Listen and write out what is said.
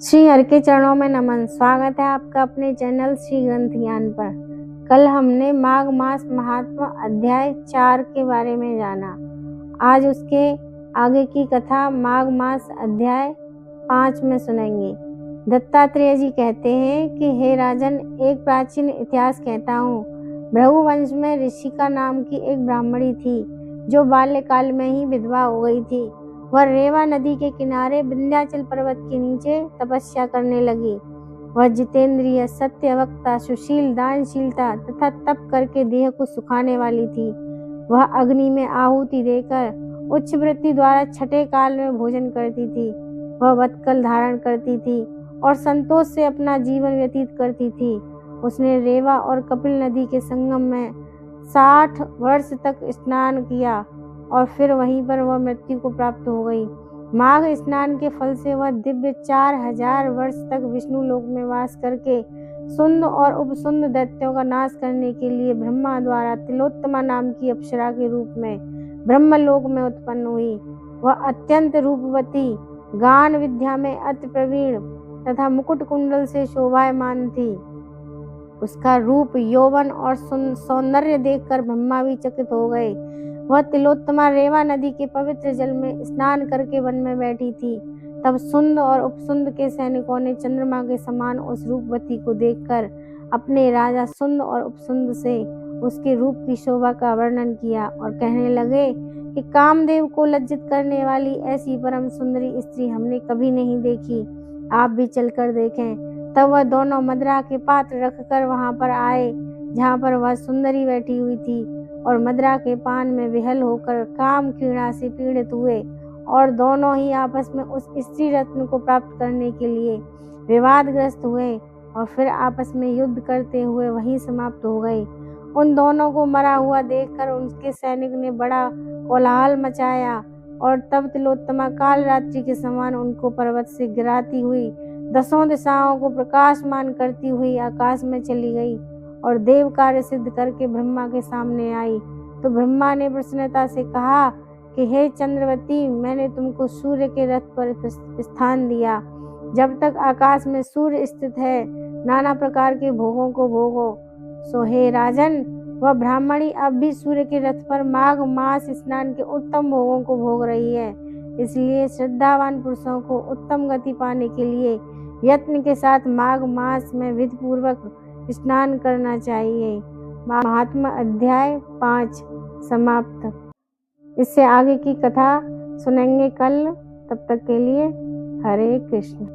श्री हरि के चरणों में नमन। स्वागत है आपका अपने चैनल श्री ग्रंथ ज्ञान पर। कल हमने माघ मास महात्मा अध्याय 4 के बारे में जाना। आज उसके आगे की कथा माघ मास अध्याय 5 में सुनेंगे। दत्तात्रेय जी कहते हैं कि हे राजन, एक प्राचीन इतिहास कहता हूँ। भृगु वंश में ऋषिका नाम की एक ब्राह्मणी थी जो बाल्यकाल में ही विधवा हो गई थी। वह रेवा नदी के किनारे विंध्याचल पर्वत के नीचे तपस्या करने लगी। वह जितेंद्रिय, सत्यवक्ता, सुशील, दानशीलता तथा तप करके देह को सुखाने वाली थी। वह अग्नि में आहुति देकर उच्च वृत्ति द्वारा छठे काल में भोजन करती थी। वह वत्कल धारण करती थी और संतोष से अपना जीवन व्यतीत करती थी। उसने रेवा और कपिल नदी के संगम में 60 वर्ष तक स्नान किया और फिर वहीं पर वह मृत्यु को प्राप्त हो गई। माघ स्नान के फल से वह दिव्य 4000 वर्ष तक विष्णु लोक में वास करके सुंद और उपसुंद दैत्यों का नाश करने के लिए ब्रह्मा द्वारा तिलोत्तमा नाम की अप्सरा के रूप में ब्रह्मलोक में उत्पन्न हुई। वह अत्यंत रूपवती, गान विद्या में अति प्रवीण तथा मुकुट कुंडल से शोभायमान थी। उसका रूप, यौवन और सौंदर्य देखकर ब्रह्मा भी चकित हो गए। वह तिलोत्तमा रेवा नदी के पवित्र जल में स्नान करके वन में बैठी थी। तब सुंद और उपसुंद के सैनिकों ने चंद्रमा के समान उस रूपवती को देखकर अपने राजा सुंद और उपसुंद से उसके रूप की शोभा का वर्णन किया और कहने लगे कि कामदेव को लज्जित करने वाली ऐसी परम सुंदरी स्त्री हमने कभी नहीं देखी। आप भी चलकर देखें। तब वह दोनों मदिरा के पात्र रखकर वहां पर आए जहां पर वह सुंदरी बैठी हुई थी और मदिरा के पान में विहल होकर काम क्रीड़ा से पीड़ित हुए और दोनों ही आपस में उस स्त्री रत्न को प्राप्त करने के लिए विवादग्रस्त हुए और फिर आपस में युद्ध करते हुए वहीं समाप्त हो गए। उन दोनों को मरा हुआ देखकर उनके सैनिक ने बड़ा कोलाहल मचाया और तब तिलोत्तमा काल रात्रि के समान उनको पर्वत से गिराती हुई 10 दिशाओं को प्रकाशमान करती हुई आकाश में चली गई और देव कार्य सिद्ध करके ब्रह्मा के सामने आई। तो ब्रह्मा ने प्रसन्नता से कहा कि हे चंद्रवती, मैंने तुमको सूर्य के रथ पर स्थान दिया। जब तक आकाश में सूर्य स्थित है, नाना प्रकार के भोगों को भोगो। सो हे राजन, वह ब्राह्मणी अब भी सूर्य के रथ पर माघ मास स्नान के उत्तम भोगों को भोग रही है। इसलिए श्रद्धावान पुरुषों को उत्तम गति पाने के लिए यत्न के साथ माघ मास में विधि पूर्वक स्नान करना चाहिए। महात्मा अध्याय 5 समाप्त। इससे आगे की कथा सुनेंगे कल। तब तक के लिए हरे कृष्ण।